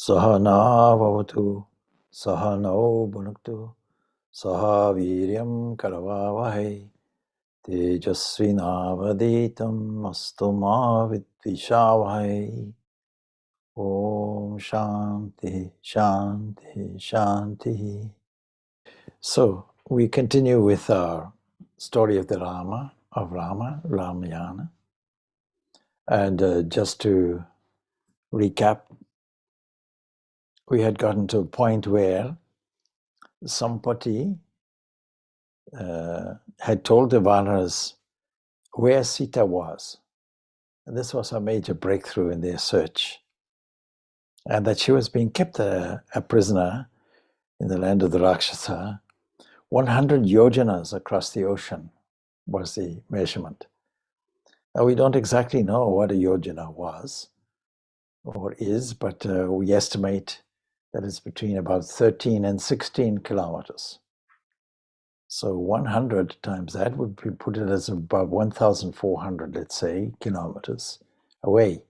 Sahana bhavatu, sahano bhunaktu, saha viryam karavavahe, tejasvinavaditam astu ma vidvishavahe. Om Shanti, Shanti, Shanti. So, we continue with our story of the Ramayana. And just to recap, we had gotten to a point where Sampati had told the Vanaras where Sita was. And this was a major breakthrough in their search. And that she was being kept a prisoner in the land of the Rakshasa. 100 yojanas across the ocean was the measurement. Now, we don't exactly know what a yojana was or is, but we estimate that it's between about 13 and 16 kilometers. So 100 times that would put it as about 1,400, let's say, kilometers away.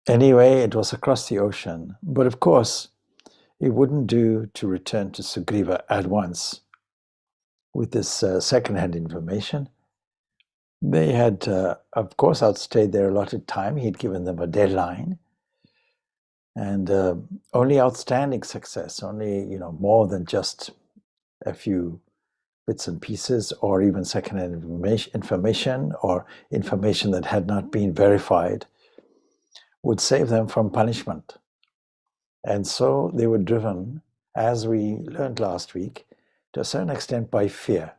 Anyway, it was across the ocean. But of course, it wouldn't do to return to Sugriva at once with this second-hand information. They had, of course, outstayed their allotted time. He'd given them a deadline. And only outstanding success, only more than just a few bits and pieces, or even second-hand information, or information that had not been verified, would save them from punishment. And so they were driven, as we learned last week, to a certain extent by fear.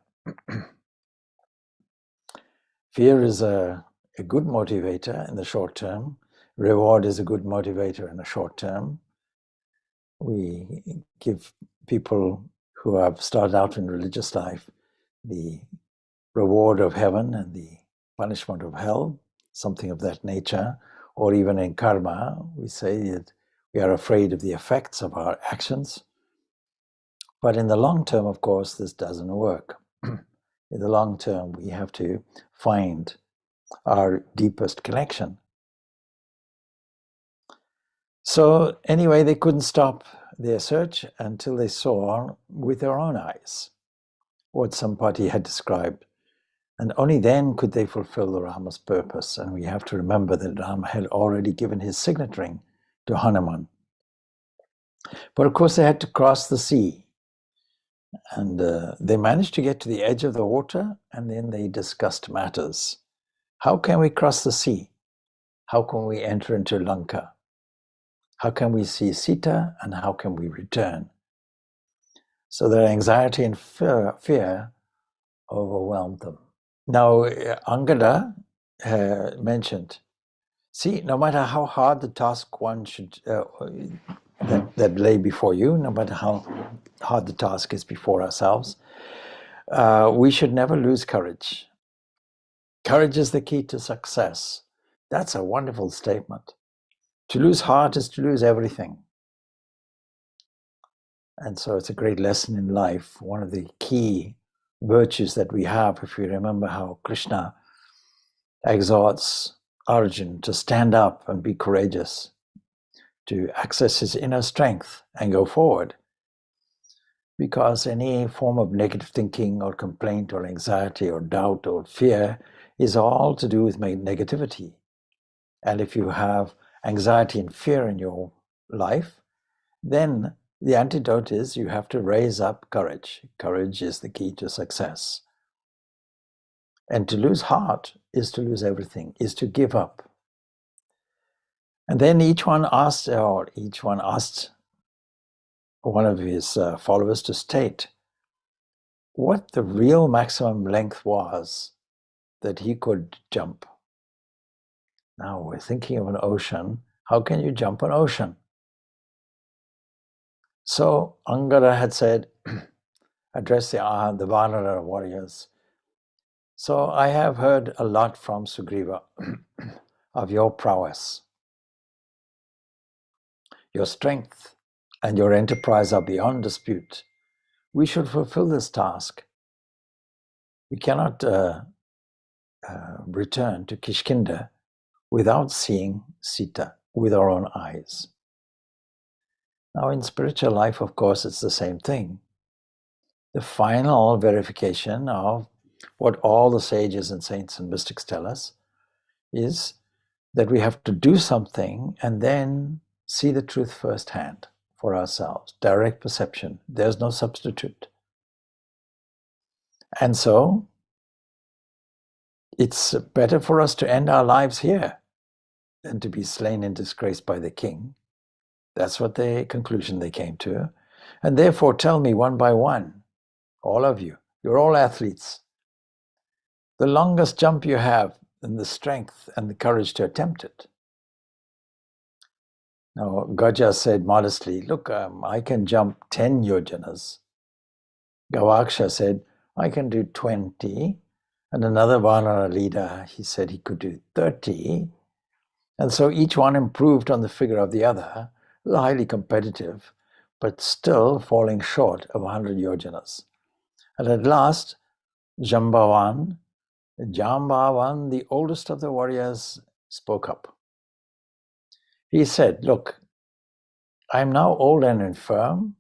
Fear is a good motivator in the short term. Reward is a good motivator in the short term. We give people who have started out in religious life the reward of heaven and the punishment of hell, something of that nature. Or even in karma, we say that we are afraid of the effects of our actions. But in the long term, of course, this doesn't work. In the long term, we have to find our deepest connection. So anyway, they couldn't stop their search until they saw with their own eyes what Sampati had described. And only then could they fulfill the Rama's purpose. And we have to remember that Rama had already given his signet ring to Hanuman. But of course, they had to cross the sea. And they managed to get to the edge of the water, and then they discussed matters. How can we cross the sea? How can we enter into Lanka? How can we see Sita, and how can we return? So their anxiety and fear overwhelmed them. Now, Angada mentioned, see, no matter how hard the task one should that lay before you, no matter how hard the task is before ourselves, we should never lose courage. Courage is the key to success. That's a wonderful statement. To lose heart is to lose everything. And so it's a great lesson in life. One of the key virtues that we have, if we remember how Krishna exhorts Arjuna to stand up and be courageous, to access his inner strength and go forward. Because any form of negative thinking or complaint or anxiety or doubt or fear is all to do with negativity. And if you have anxiety and fear in your life, then the antidote is you have to raise up courage. Courage is the key to success. And to lose heart is to lose everything, is to give up. And then each one asked one of his followers to state what the real maximum length was that he could jump. Now we're thinking of an ocean. How can you jump an ocean? So Angada had said, address the Vanara warriors. So I have heard a lot from Sugriva of your prowess. Your strength and your enterprise are beyond dispute. We should fulfill this task. We cannot return to Kishkinda without seeing Sita with our own eyes. Now, in spiritual life, of course, it's the same thing. The final verification of what all the sages and saints and mystics tell us is that we have to do something and then see the truth firsthand for ourselves. Direct perception. There's no substitute. And so it's better for us to end our lives here than to be slain in disgrace by the king. That's what the conclusion they came to. And therefore, tell me one by one, all of you, you're all athletes, the longest jump you have and the strength and the courage to attempt it. Now, Gaja said modestly, look, I can jump 10 yojanas. Gavaksha said, I can do 20. And another Vanara leader, he said he could do 30. And so each one improved on the figure of the other, highly competitive, but still falling short of 100 yojanas. And at last, Jambavan, the oldest of the warriors, spoke up. He said, look, I am now old and infirm,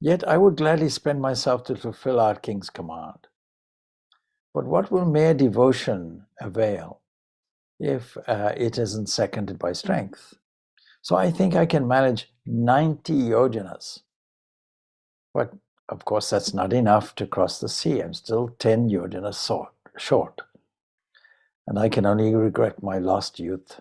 yet I would gladly spend myself to fulfill our king's command. But what will mere devotion avail if it isn't seconded by strength? So I think I can manage 90 yojanas. But of course, that's not enough to cross the sea. I'm still 10 yojanas short. And I can only regret my lost youth.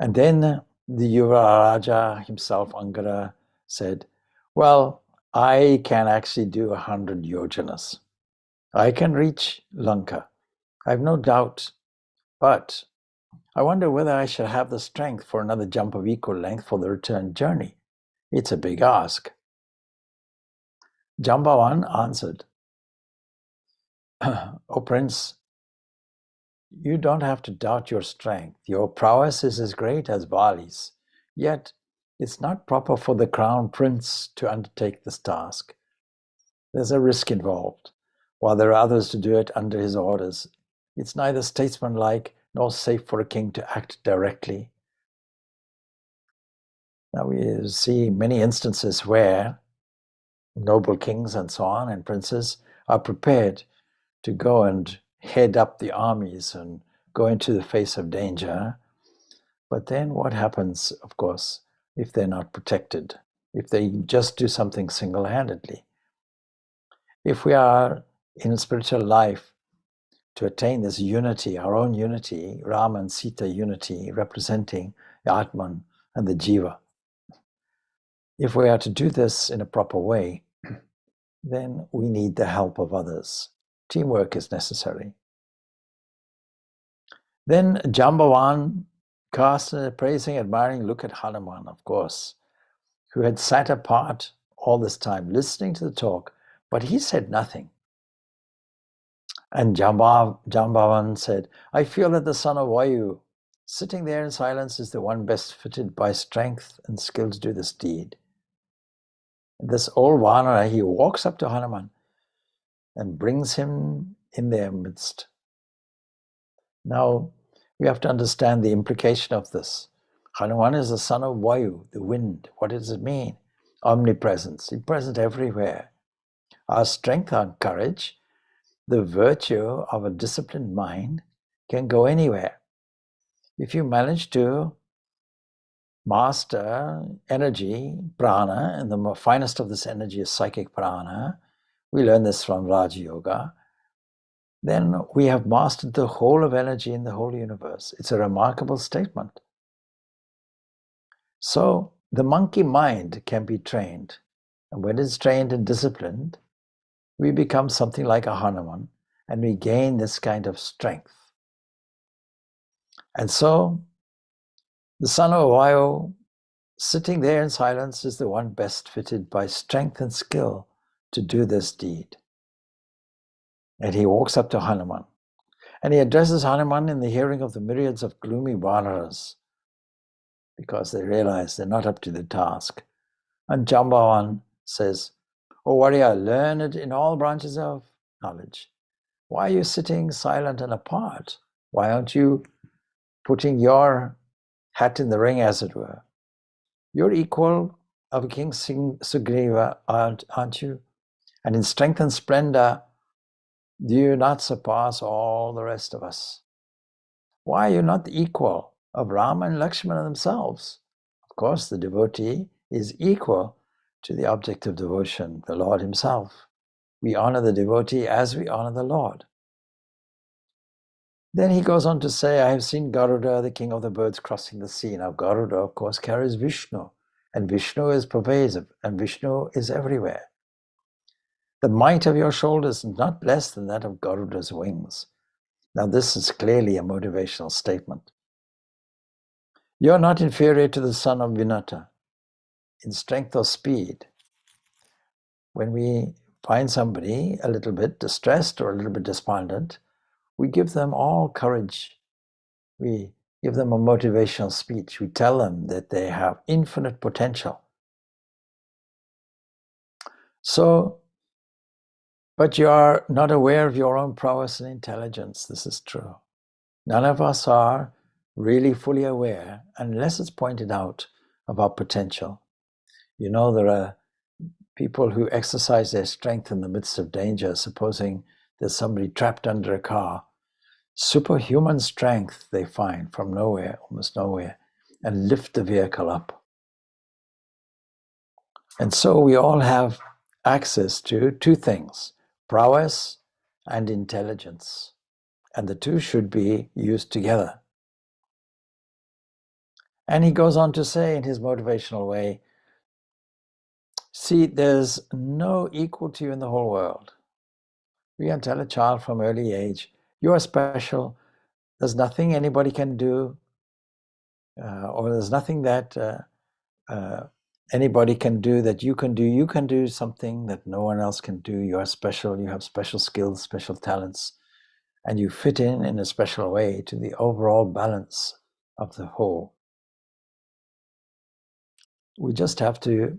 And then the Yuvaraja himself, Angara, said, well, I can actually do 100 yojanas. I can reach Lanka. I have no doubt. But I wonder whether I shall have the strength for another jump of equal length for the return journey. It's a big ask. Jambavan answered, O Prince, you don't have to doubt your strength. Your prowess is as great as Vali's. Yet, it's not proper for the crown prince to undertake this task. There's a risk involved, while there are others to do it under his orders. It's neither statesmanlike nor safe for a king to act directly. Now we see many instances where noble kings and so on and princes are prepared to go and head up the armies and go into the face of danger. But then what happens, of course, if they're not protected, if they just do something single-handedly? If we are in spiritual life to attain this unity, our own unity, Rama and Sita unity, representing the Atman and the Jiva, if we are to do this in a proper way, then we need the help of others. Teamwork is necessary. Then Jambavan cast an appraising, admiring look at Hanuman, of course, who had sat apart all this time, listening to the talk, but he said nothing. And Jambavan said, I feel that the son of Vayu, sitting there in silence, is the one best fitted by strength and skill to do this deed. This old Vanara, he walks up to Hanuman and brings him in their midst. Now, we have to understand the implication of this. Hanuman is the son of Vayu, the wind. What does it mean? Omnipresence. He's present everywhere. Our strength, our courage, the virtue of a disciplined mind can go anywhere. If you manage to master energy, prana, and the finest of this energy is psychic prana, we learn this from Raja Yoga, then we have mastered the whole of energy in the whole universe. It's a remarkable statement. So the monkey mind can be trained. And when it's trained and disciplined, we become something like a Hanuman, and we gain this kind of strength. And so the son of Vayu, sitting there in silence, is the one best fitted by strength and skill to do this deed. And he walks up to Hanuman, and he addresses Hanuman in the hearing of the myriads of gloomy Vanaras, because they realize they're not up to the task. And Jambavan says, O warrior, learned in all branches of knowledge, why are you sitting silent and apart? Why aren't you putting your hat in the ring, as it were? You're equal of King Sugriva, aren't you? And in strength and splendor, do you not surpass all the rest of us? Why are you not the equal of Rama and Lakshmana themselves? Of course, the devotee is equal to the object of devotion, the Lord himself. We honor the devotee as we honor the Lord. Then he goes on to say, I have seen Garuda, the king of the birds, crossing the sea. Now, Garuda, of course, carries Vishnu, and Vishnu is pervasive, and Vishnu is everywhere. The might of your shoulders is not less than that of Garuda's wings. Now, this is clearly a motivational statement. You're not inferior to the son of Vinata in strength or speed. When we find somebody a little bit distressed or a little bit despondent, we give them all courage. We give them a motivational speech. We tell them that they have infinite potential. So, but you are not aware of your own prowess and intelligence. This is true. None of us are really fully aware unless it's pointed out of our potential. You know, there are people who exercise their strength in the midst of danger. Supposing there's somebody trapped under a car, superhuman strength they find from nowhere, almost nowhere, and lift the vehicle up. And so we all have access to two things, prowess and intelligence. And the two should be used together. And he goes on to say in his motivational way, see, there's no equal to you in the whole world. We can tell a child from early age, you are special. There's nothing anybody can do, or there's nothing that anybody can do that you can do. You can do something that no one else can do. You are special. You have special skills, special talents, and you fit in a special way to the overall balance of the whole. We just have to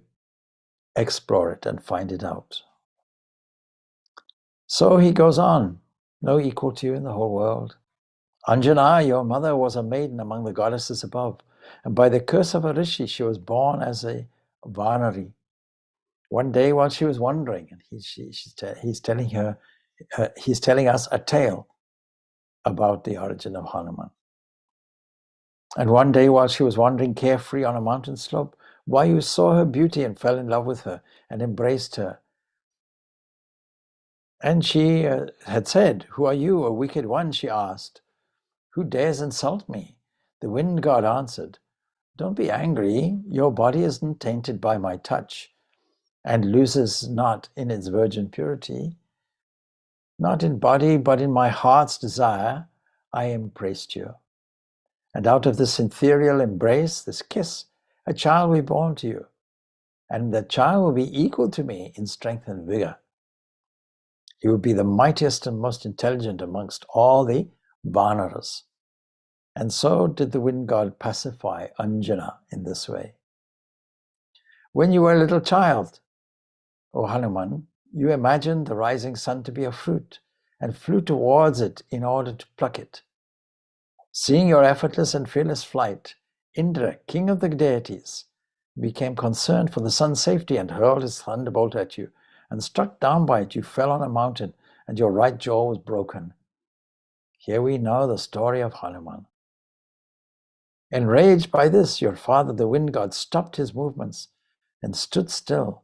explore it and find it out. So he goes on, no equal to you in the whole world. Anjana, your mother, was a maiden among the goddesses above, and by the curse of a rishi, she was born as a Vanari. One day, while she was wandering, and he's telling us a tale about the origin of Hanuman. And one day, while she was wandering carefree on a mountain slope, Vayu saw her beauty and fell in love with her and embraced her. And she had said, "Who are you, a wicked one?" she asked. "Who dares insult me?" The wind god answered, "Don't be angry. Your body isn't tainted by my touch and loses not in its virgin purity. Not in body, but in my heart's desire, I embraced you. And out of this ethereal embrace, this kiss, a child will be born to you. And that child will be equal to me in strength and vigor. He will be the mightiest and most intelligent amongst all the Vanaras." And so did the wind god pacify Anjana in this way. When you were a little child, O Hanuman, you imagined the rising sun to be a fruit and flew towards it in order to pluck it. Seeing your effortless and fearless flight, Indra, king of the deities, became concerned for the sun's safety and hurled his thunderbolt at you, and struck down by it, you fell on a mountain, and your right jaw was broken. Here we know the story of Hanuman. Enraged by this, your father, the wind god, stopped his movements and stood still,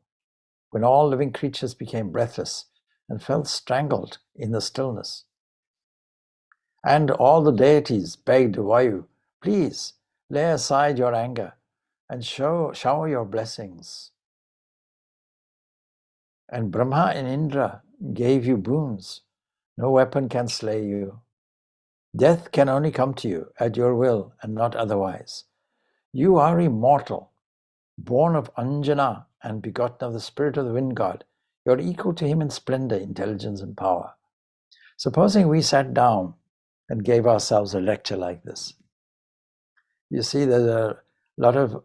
when all living creatures became breathless and fell strangled in the stillness. And all the deities begged Vayu, "Please lay aside your anger and shower your blessings." And Brahma and Indra gave you boons. No weapon can slay you. Death can only come to you at your will and not otherwise. You are immortal, born of Anjana and begotten of the spirit of the wind god. You are equal to him in splendor, intelligence, and power. Supposing we sat down and gave ourselves a lecture like this. You see, there's a lot of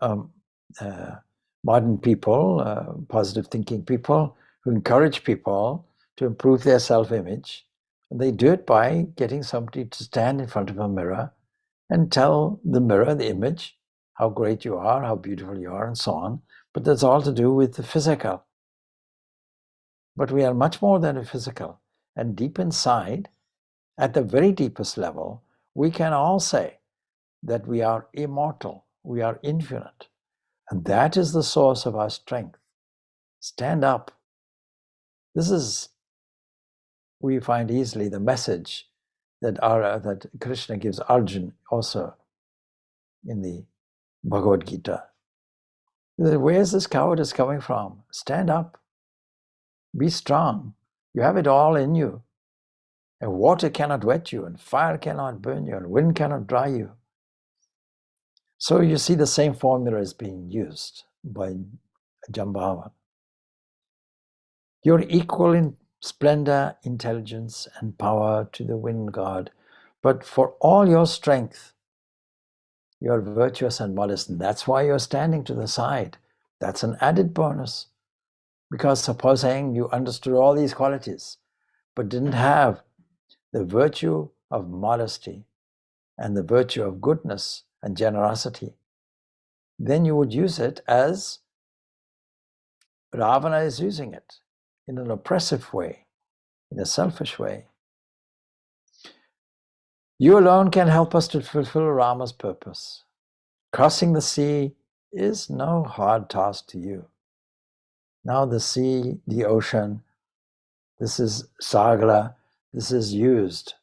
modern people, positive thinking people, who encourage people to improve their self-image They do it by getting somebody to stand in front of a mirror and tell the mirror, the image, how great you are, how beautiful you are, and so on. But that's all to do with the physical. But we are much more than a physical. And deep inside, at the very deepest level, we can all say that we are immortal, we are infinite. And that is the source of our strength. Stand up. This is, we find easily, the message that Krishna gives Arjuna also in the Bhagavad Gita. Where's this cowardice coming from? Stand up. Be strong. You have it all in you. And water cannot wet you, and fire cannot burn you, and wind cannot dry you. So you see the same formula is being used by Jambavan. You're equal in splendor, intelligence, and power to the wind god, but for all your strength, you're virtuous and modest, and that's why you're standing to the side. That's an added bonus. Because supposing you understood all these qualities, but didn't have the virtue of modesty and the virtue of goodness and generosity, then you would use it as Ravana is using it, in an oppressive way, in a selfish way. You alone can help us to fulfill Rama's purpose. Crossing the sea is no hard task to you. Now the sea, the ocean, this is Sagara, this is used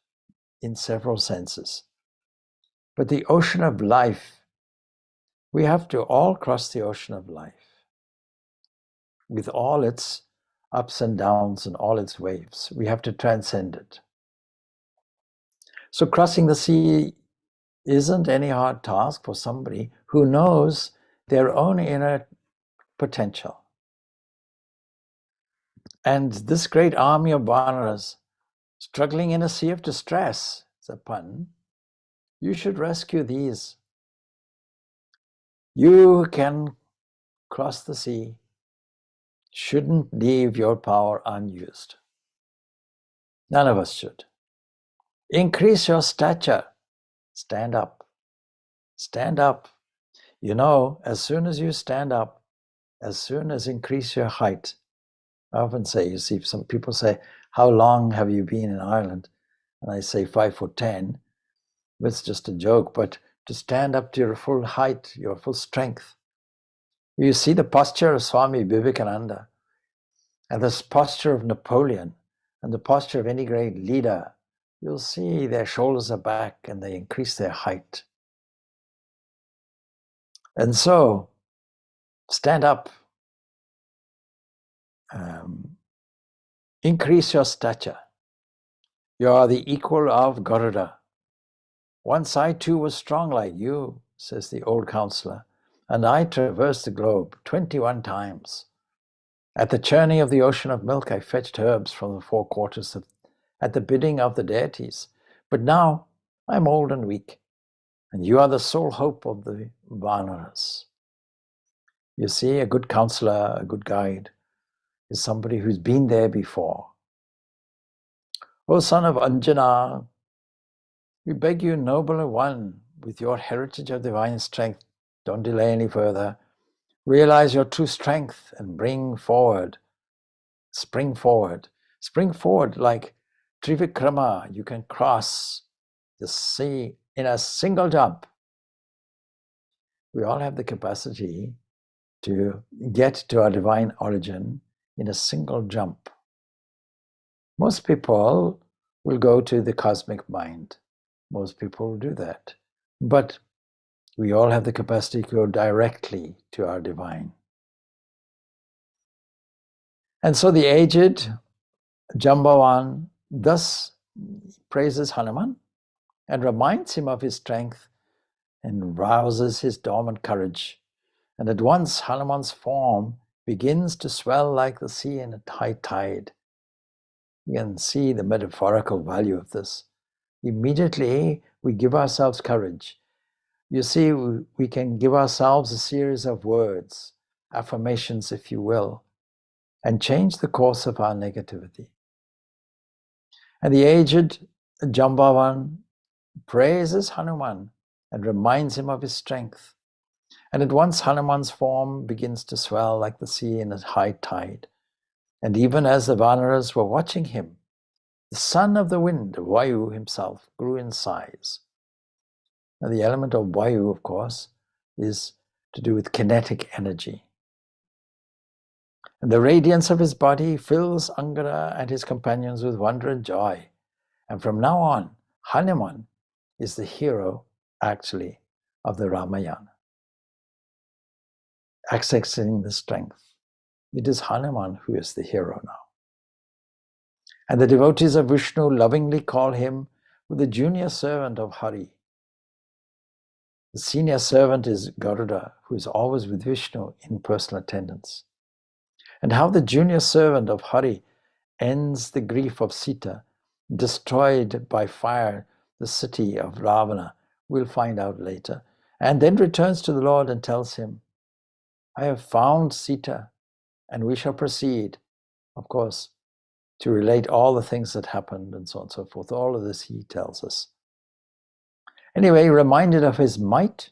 in several senses. But the ocean of life, we have to all cross the ocean of life with all its ups and downs and all its waves. We have to transcend it. So crossing the sea isn't any hard task for somebody who knows their own inner potential. And this great army of Vanaras struggling in a sea of distress, it's a pun, you should rescue these. You can cross the sea, shouldn't leave your power unused. None of us should. Increase your stature. Stand up. Stand up. You know, as soon as you stand up, as soon as increase your height, I often say, you see, some people say, how long have you been in Ireland? And I say 5'10". It's just a joke, but to stand up to your full height, your full strength. You see the posture of Swami Vivekananda, and this posture of Napoleon, and the posture of any great leader. You'll see their shoulders are back and they increase their height. And so, stand up. Increase your stature. You are the equal of Garuda. Once I too was strong like you, says the old counselor, and I traversed the globe 21 times. At the churning of the ocean of milk, I fetched herbs from the four quarters at the bidding of the deities. But now I'm old and weak, and you are the sole hope of the Vanaras. You see, a good counselor, a good guide, is somebody who's been there before. O son of Anjana, we beg you, nobler one, with your heritage of divine strength, don't delay any further. Realize your true strength and bring forward. Spring forward. Spring forward like Trivikrama. You can cross the sea in a single jump. We all have the capacity to get to our divine origin in a single jump. Most people will go to the cosmic mind. Most people will do that. But we all have the capacity to go directly to our divine. And so the aged Jambavan thus praises Hanuman and reminds him of his strength and rouses his dormant courage. And at once Hanuman's form begins to swell like the sea in a high tide. You can see the metaphorical value of this. Immediately we give ourselves courage. You see, we can give ourselves a series of words, affirmations if you will, and change the course of our negativity. And the aged Jambavan praises Hanuman and reminds him of his strength. And at once Hanuman's form begins to swell like the sea in a high tide. And even as the Vanaras were watching him, the son of the wind, Vayu himself, grew in size. Now the element of Vayu, of course, is to do with kinetic energy. And the radiance of his body fills Angada and his companions with wonder and joy. And from now on, Hanuman is the hero, actually, of the Ramayana. Accessing the strength. It is Hanuman who is the hero now. And the devotees of Vishnu lovingly call him the junior servant of Hari. The senior servant is Garuda, who is always with Vishnu in personal attendance. And how the junior servant of Hari ends the grief of Sita, destroyed by fire the city of Ravana, we'll find out later, and then returns to the Lord and tells him, I have found Sita, and we shall proceed, of course, to relate all the things that happened and so on and so forth. All of this he tells us. Anyway, reminded of his might,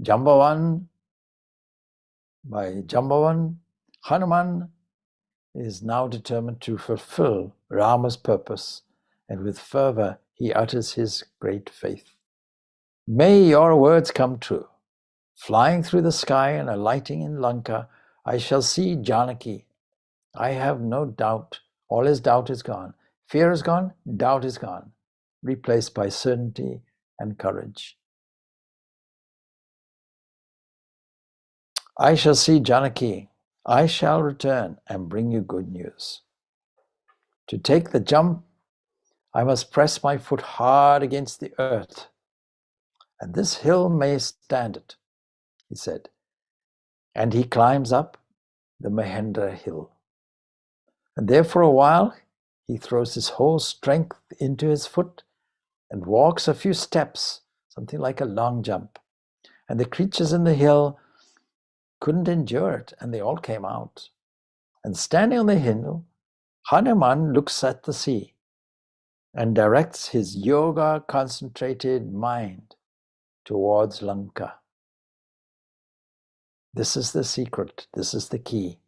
Jambavan, Hanuman is now determined to fulfill Rama's purpose, and with fervor he utters his great faith. May your words come true. Flying through the sky and alighting in Lanka, I shall see Janaki. I have no doubt. All his doubt is gone. Fear is gone, doubt is gone, replaced by certainty and courage. I shall see Janaki. I shall return and bring you good news. To take the jump, I must press my foot hard against the earth, and this hill may stand it, he said. And he climbs up the Mahendra hill. And there for a while, he throws his whole strength into his foot and walks a few steps, something like a long jump. And the creatures in the hill couldn't endure it, and they all came out. And standing on the hill, Hanuman looks at the sea and directs his yoga concentrated mind towards Lanka. This is the secret. This is the key.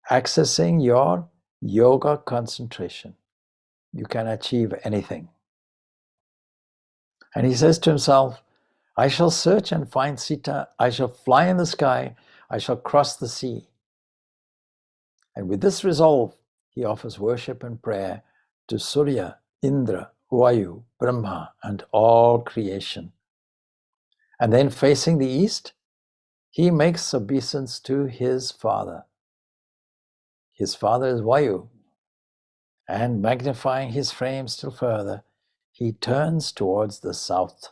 Accessing your yoga concentration, you can achieve anything. And he says to himself, I shall search and find Sita. I shall fly in the sky. I shall cross the sea. And with this resolve, he offers worship and prayer to Surya, Indra, Vayu, Brahma, and all creation. And then facing the east, he makes obeisance to his father. His father is Vayu. And magnifying his frame still further, he turns towards the south.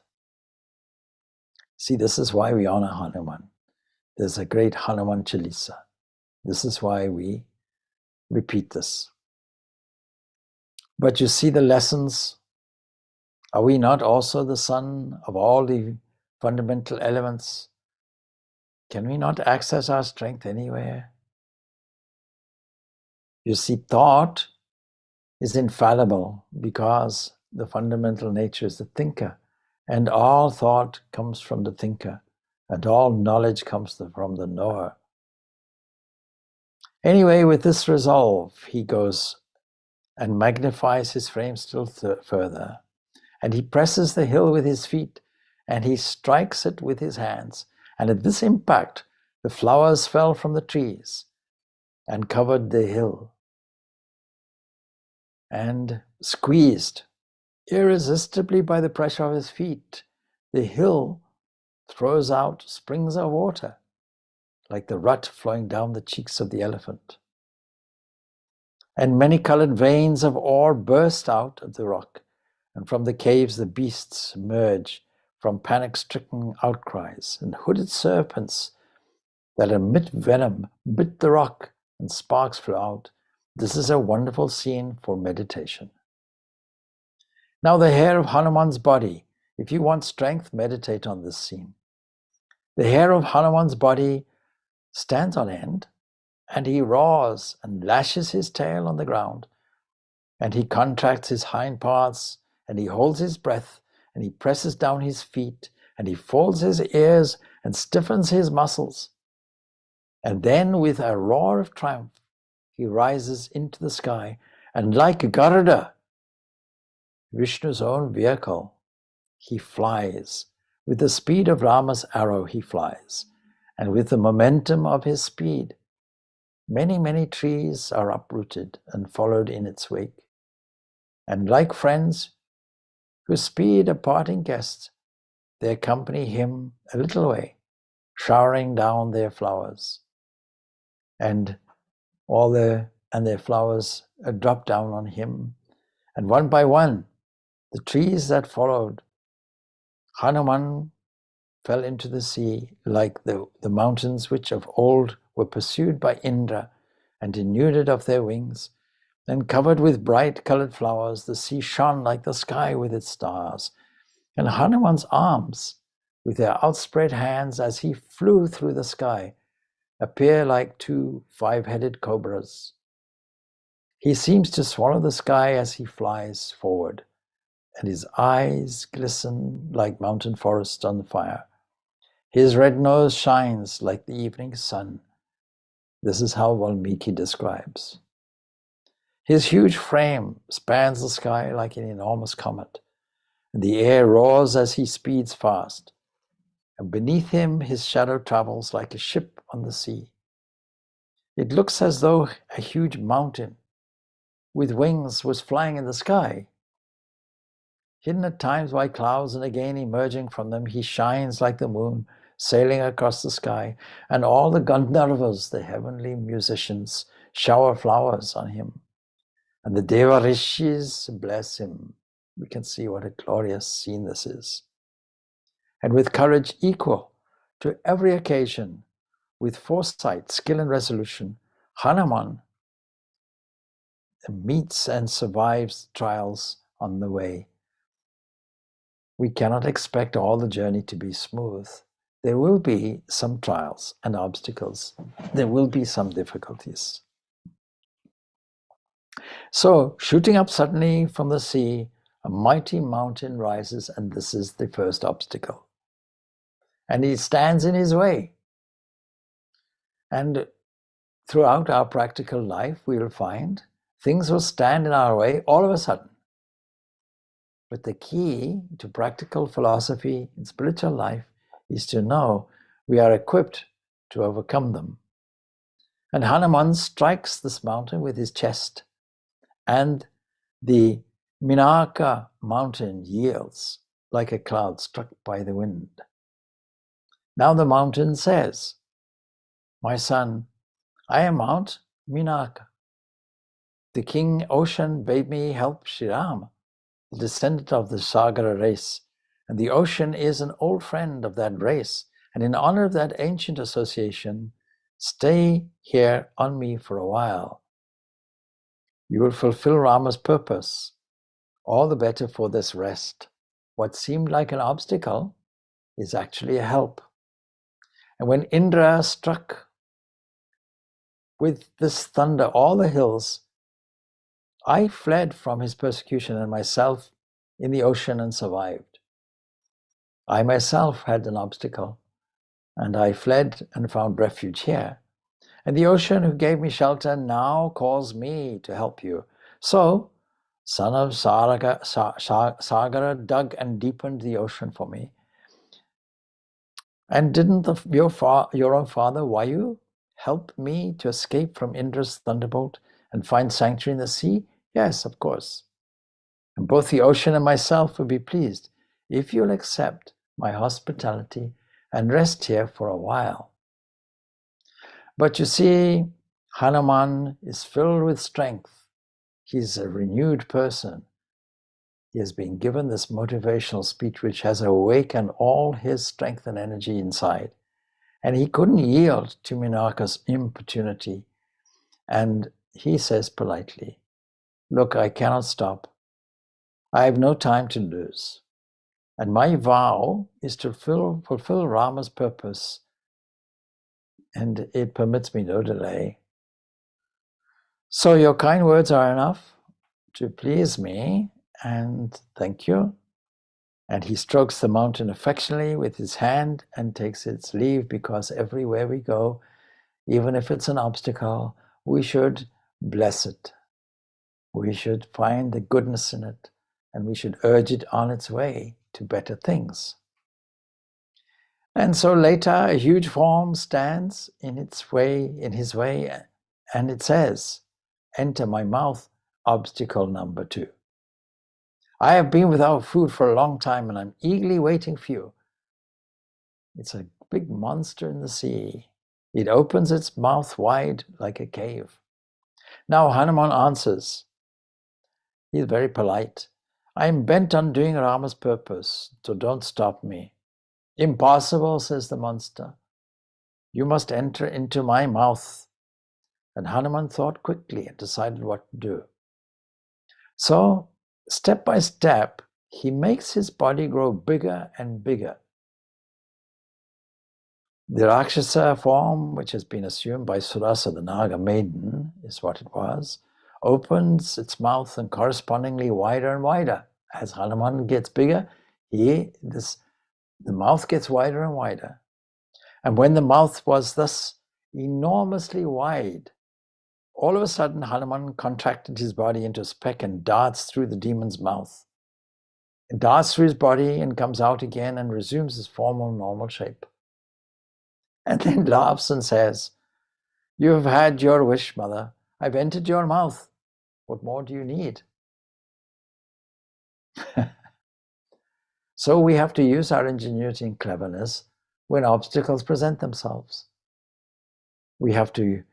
See, this is why we honor Hanuman. There's a great Hanuman Chalisa. This is why we repeat this. But you see the lessons. Are we not also the son of all the fundamental elements? Can we not access our strength anywhere? You see, thought is infallible because the fundamental nature is the thinker, and all thought comes from the thinker, and all knowledge comes from the knower. Anyway, with this resolve, he goes and magnifies his frame still further, and he presses the hill with his feet, and he strikes it with his hands, and at this impact, the flowers fell from the trees and covered the hill, and squeezed irresistibly by the pressure of his feet, the hill throws out springs of water, like the rut flowing down the cheeks of the elephant. And many-colored veins of ore burst out of the rock, and from the caves the beasts emerge from panic-stricken outcries, and hooded serpents that emit venom bit the rock, and sparks flew out. This is a wonderful scene for meditation. Now the hair of Hanuman's body, if you want strength, meditate on this scene. The hair of Hanuman's body stands on end, and he roars and lashes his tail on the ground, And he contracts his hind parts, and he holds his breath, and he presses down his feet, and he folds his ears and stiffens his muscles. And then with a roar of triumph, he rises into the sky, and like Garuda, Vishnu's own vehicle, he flies. With the speed of Rama's arrow, he flies. And with the momentum of his speed, many, many trees are uprooted and followed in its wake. And like friends who speed a parting guest, they accompany him a little way, showering down their flowers. And their flowers drop down on him. And one by one, the trees that followed Hanuman fell into the sea, like the mountains which of old were pursued by Indra and denuded of their wings. And covered with bright colored flowers, the sea shone like the sky with its stars. And Hanuman's arms, with their outspread hands as he flew through the sky, appear like two five-headed cobras. He seems to swallow the sky as he flies forward, and his eyes glisten like mountain forests on fire. His red nose shines like the evening sun. This is how Valmiki describes. His huge frame spans the sky like an enormous comet, and the air roars as he speeds fast. And beneath him, his shadow travels like a ship on the sea. It looks as though a huge mountain with wings was flying in the sky. Hidden at times by clouds and again emerging from them, he shines like the moon, sailing across the sky, and all the Gandharvas, the heavenly musicians, shower flowers on him. And the Devarishis bless him. We can see what a glorious scene this is. And with courage equal to every occasion, with foresight, skill, and resolution, Hanuman meets and survives trials on the way. We cannot expect all the journey to be smooth. There will be some trials and obstacles. There will be some difficulties. So, shooting up suddenly from the sea, a mighty mountain rises, and this is the first obstacle. And he stands in his way. And throughout our practical life, we will find things will stand in our way all of a sudden. But the key to practical philosophy and spiritual life is to know we are equipped to overcome them. And Hanuman strikes this mountain with his chest, and the Minaka mountain yields like a cloud struck by the wind. Now the mountain says, "My son, I am Mount Minaka. The king ocean bade me help Sri Rama, the descendant of the Sagara race, and the ocean is an old friend of that race, and in honor of that ancient association, stay here on me for a while. You will fulfill Rama's purpose. All the better for this rest. What seemed like an obstacle is actually a help." And when Indra struck with this thunder all the hills, I fled from his persecution and myself in the ocean and survived. I myself had an obstacle, and I fled and found refuge here. And the ocean who gave me shelter now calls me to help you. So, son of Sagara dug and deepened the ocean for me. And didn't your own father, Vayu, help me to escape from Indra's thunderbolt and find sanctuary in the sea? Yes, of course. And both the ocean and myself will be pleased if you'll accept my hospitality and rest here for a while. But you see, Hanuman is filled with strength. He's a renewed person. He has been given this motivational speech which has awakened all his strength and energy inside. And he couldn't yield to Minaka's importunity. And he says politely, "Look, I cannot stop. I have no time to lose. And my vow is to fulfill Rama's purpose, and it permits me no delay. So your kind words are enough. to please me, and thank you. And he strokes the mountain affectionately with his hand and takes its leave, because everywhere we go, even if it's an obstacle, we should bless it. We should find the goodness in it, and we should urge it on its way to better things. And so later a huge form stands in his way, and it says, "Enter my mouth, obstacle number 2. I have been without food for a long time, and I'm eagerly waiting for you." It's a big monster in the sea. It opens its mouth wide like a cave. Now Hanuman answers. He's very polite. "I am bent on doing Rama's purpose, so don't stop me." "Impossible," says the monster. "You must enter into my mouth." And Hanuman thought quickly and decided what to do. So, step by step, he makes his body grow bigger and bigger. The Rakshasa form, which has been assumed by Surasa, the Naga maiden, is what it was, opens its mouth and correspondingly wider and wider. As Hanuman gets bigger, the mouth gets wider and wider. And when the mouth was thus enormously wide, all of a sudden Hanuman contracted his body into a speck and darts through the demon's mouth. It darts through his body and comes out again and resumes his formal, normal shape. And then laughs and says, "You have had your wish, mother. I've entered your mouth. What more do you need?" So we have to use our ingenuity and cleverness when obstacles present themselves. We have to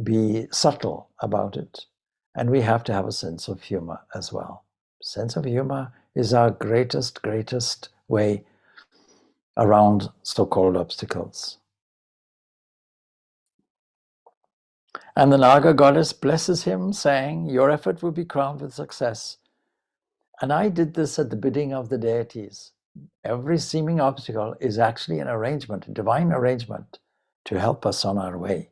be subtle about it, and we have to have a sense of humor as well. Sense of humor is our greatest way around so-called obstacles. And the Naga goddess blesses him, saying, "Your effort will be crowned with success." And I did this at the bidding of the deities. Every seeming obstacle is actually an arrangement, a divine arrangement to help us on our way.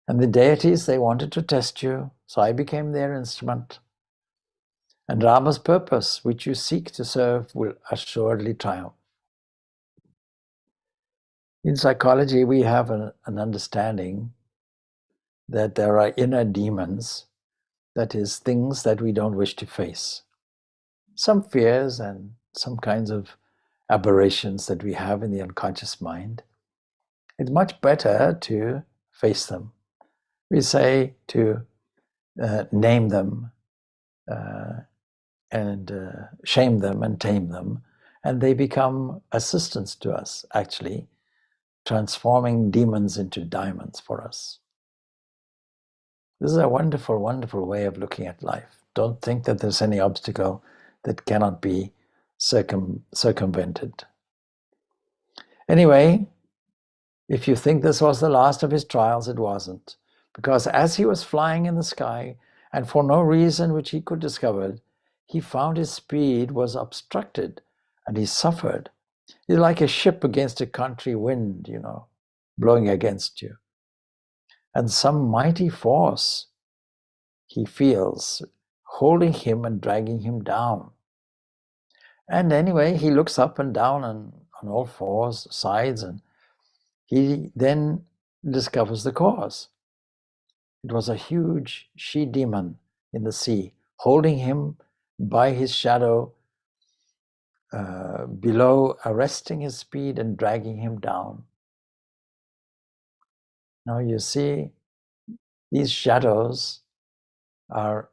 And the deities, they wanted to test you, so I became their instrument. And Rama's purpose, which you seek to serve, will assuredly triumph. In psychology, we have an understanding that there are inner demons, that is, things that we don't wish to face. Some fears and some kinds of aberrations that we have in the unconscious mind. It's much better to face them. We say to name them and shame them and tame them, and they become assistants to us, actually, transforming demons into diamonds for us. This is a wonderful, wonderful way of looking at life. Don't think that there's any obstacle that cannot be circumvented. Anyway, if you think this was the last of his trials, it wasn't. Because as he was flying in the sky, and for no reason which he could discover, he found his speed was obstructed, and he suffered. He's like a ship against a contrary wind, blowing against you. And some mighty force he feels holding him and dragging him down. And anyway, he looks up and down and on all fours, sides, and he then discovers the cause. It was a huge she-demon in the sea, holding him by his shadow below, arresting his speed and dragging him down. Now you see, these shadows are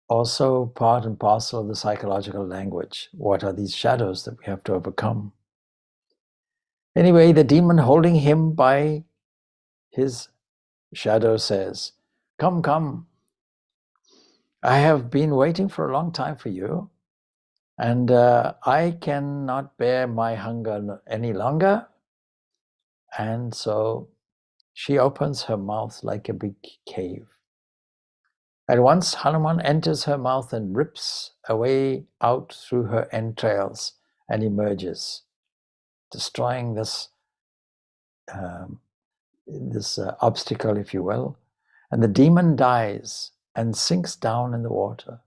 also part and parcel of the psychological language. What are these shadows that we have to overcome? Anyway, the demon holding him by his shadow says, "Come, come. I have been waiting for a long time for you, and I cannot bear my hunger any longer." And so she opens her mouth like a big cave. At once Hanuman enters her mouth and rips a way out through her entrails and emerges, destroying this obstacle, if you will. And the demon dies, and sinks down in the water.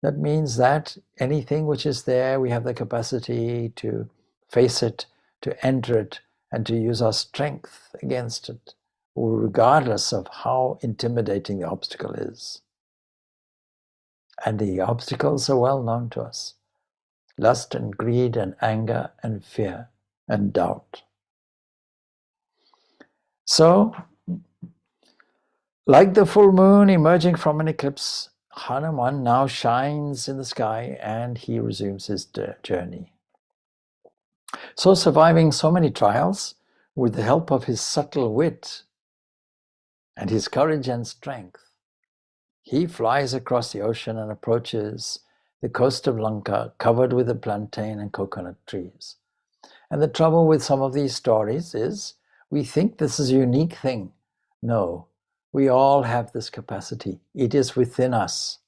That means that anything which is there, we have the capacity to face it, to enter it, and to use our strength against it, regardless of how intimidating the obstacle is. And the obstacles are well known to us: lust and greed and anger and fear and doubt. So, like the full moon emerging from an eclipse, Hanuman now shines in the sky and he resumes his journey. So, surviving so many trials, with the help of his subtle wit and his courage and strength, he flies across the ocean and approaches the coast of Lanka, covered with the plantain and coconut trees. And the trouble with some of these stories is we think this is a unique thing. No, we all have this capacity. It is within us.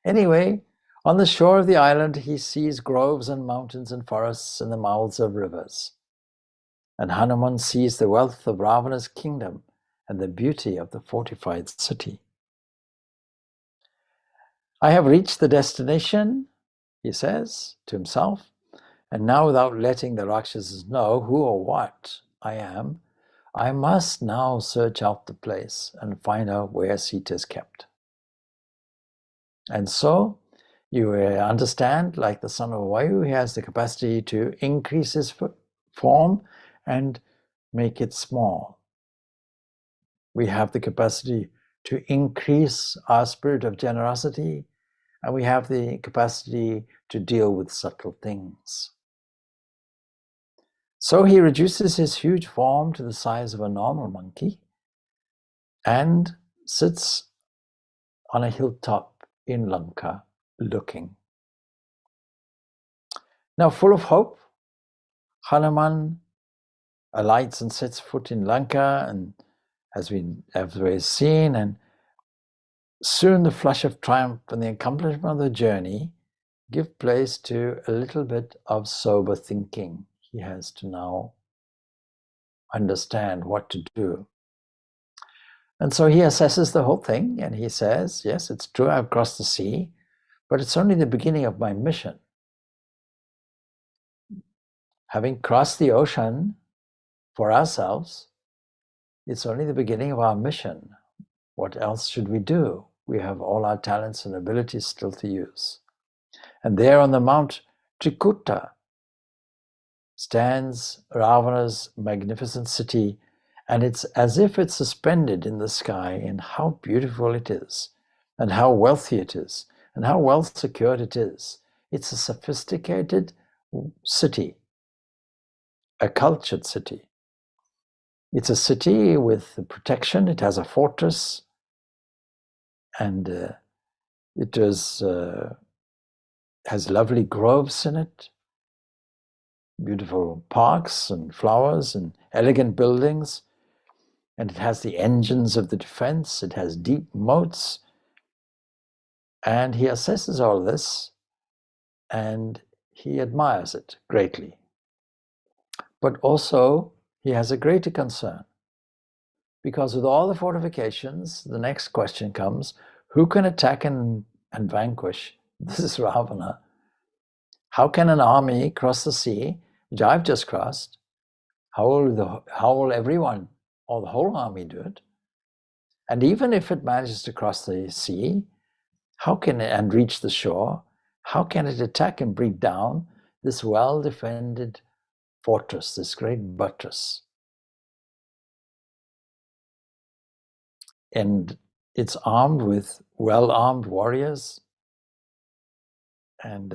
Anyway, on the shore of the island, he sees groves and mountains and forests and the mouths of rivers. And Hanuman sees the wealth of Ravana's kingdom and the beauty of the fortified city. I have reached the destination, he says to himself, and now, without letting the Rakshasas know who or what I am, I must now search out the place and find out where Sita is kept. And so, you understand, like the son of Vayu, he has the capacity to increase his form and make it small. We have the capacity to increase our spirit of generosity, and we have the capacity to deal with subtle things. So he reduces his huge form to the size of a normal monkey and sits on a hilltop in Lanka looking. Now, full of hope, Hanuman alights and sets foot in Lanka, and as we've seen, and soon the flush of triumph and the accomplishment of the journey give place to a little bit of sober thinking. He has to now understand what to do. And so he assesses the whole thing and he says, yes, it's true, I've crossed the sea, but it's only the beginning of my mission. Having crossed the ocean for ourselves, it's only the beginning of our mission. What else should we do? We have all our talents and abilities still to use. And there on the Mount Trikuta stands Ravana's magnificent city, and it's as if it's suspended in the sky, and how beautiful it is, and how wealthy it is, and how well secured it is. It's a sophisticated city, a cultured city. It's a city with protection. It has a fortress, and it has lovely groves in it, beautiful parks and flowers and elegant buildings, and it has the engines of the defense. It has deep moats, and he assesses all this and he admires it greatly. But also he has a greater concern, because with all the fortifications, the next question comes: who can attack and vanquish? This is Ravana. How can an army cross the sea, which I've just crossed? How will everyone or the whole army do it? And even if it manages to cross the sea, how can it, and reach the shore, how can it attack and break down this well-defended fortress, this great buttress? And it's armed with well-armed warriors, and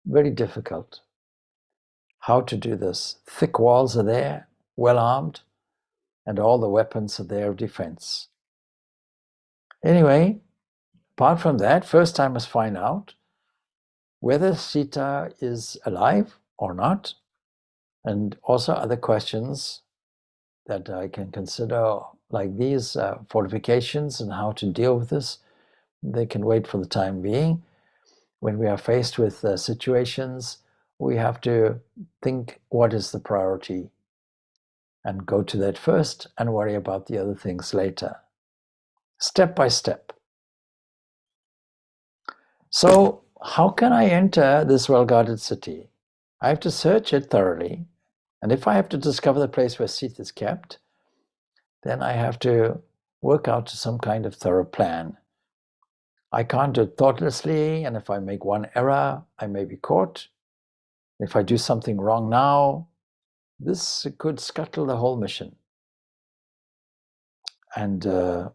very difficult. How to do this? Thick walls are there, well-armed, and all the weapons are there of defense. Anyway, apart from that, first I must find out whether Sita is alive or not, and also other questions that I can consider, like these fortifications and how to deal with this. They can wait for the time being. When we are faced with situations, we have to think what is the priority and go to that first and worry about the other things later. step by step. So how can I enter this well-guarded city? I have to search it thoroughly. And if I have to discover the place where Sita is kept, then I have to work out some kind of thorough plan. I can't do it thoughtlessly, and if I make one error, I may be caught. If I do something wrong now, this could scuttle the whole mission. And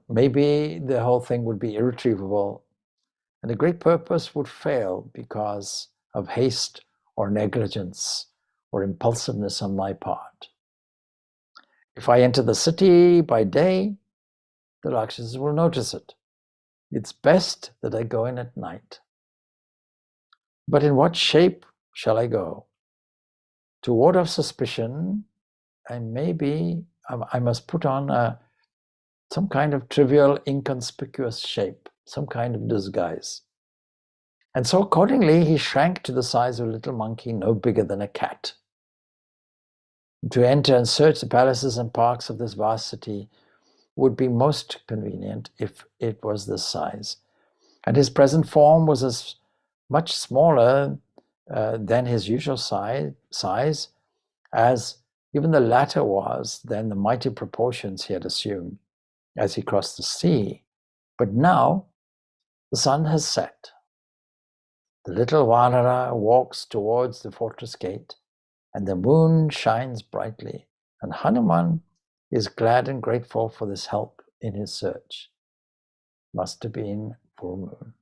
maybe the whole thing would be irretrievable, and the great purpose would fail because of haste or negligence or impulsiveness on my part. If I enter the city by day, the Rakshasas will notice it. It's best that I go in at night. But in what shape shall I go? To ward off suspicion, I must put on some kind of trivial, inconspicuous shape, some kind of disguise. And so accordingly, he shrank to the size of a little monkey no bigger than a cat. To enter and search the palaces and parks of this vast city would be most convenient if it was this size. And his present form was as much smaller than his usual size as even the latter was than the mighty proportions he had assumed as he crossed the sea. But now the sun has set. The little Vanara walks towards the fortress gate, and the moon shines brightly, and Hanuman is glad and grateful for this help in his search. Must have been full moon.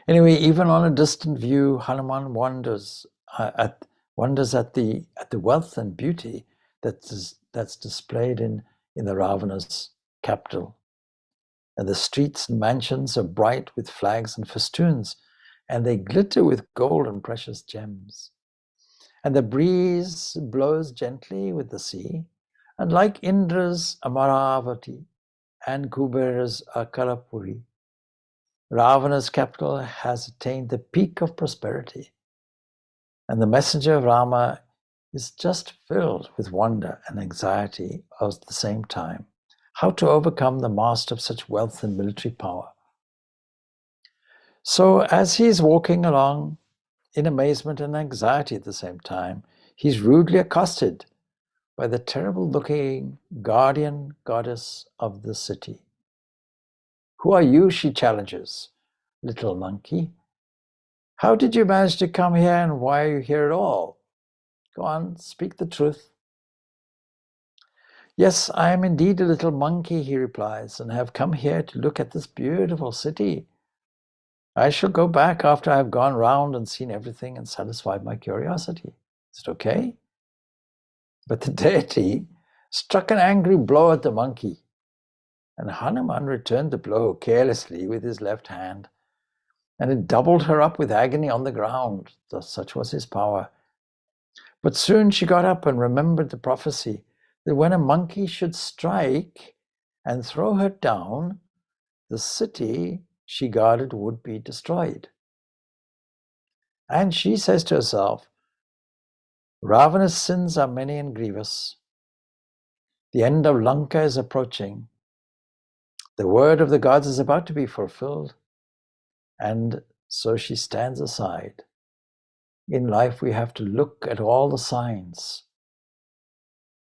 Anyway, even on a distant view, Hanuman wonders at the wealth and beauty that's displayed in the Ravana's capital. And the streets and mansions are bright with flags and festoons, and they glitter with gold and precious gems. And the breeze blows gently with the sea, and like Indra's Amaravati and Kubera's Akarapuri, Ravana's capital has attained the peak of prosperity. And the messenger of Rama is just filled with wonder and anxiety at the same time. How to overcome the master of such wealth and military power. So as he's walking along in amazement and anxiety at the same time, he's rudely accosted by the terrible-looking guardian goddess of the city. Who are you, she challenges, little monkey? How did you manage to come here, and why are you here at all? Go on, speak the truth. Yes, I am indeed a little monkey, he replies, and have come here to look at this beautiful city. I shall go back after I have gone round and seen everything and satisfied my curiosity. Is it okay? But the deity struck an angry blow at the monkey, and Hanuman returned the blow carelessly with his left hand, and it doubled her up with agony on the ground. Thus, such was his power. But soon she got up and remembered the prophecy that when a monkey should strike and throw her down, the city she guarded would be destroyed. And she says to herself, Ravana's sins are many and grievous. The end of Lanka is approaching. The word of the gods is about to be fulfilled. And so she stands aside. In life, we have to look at all the signs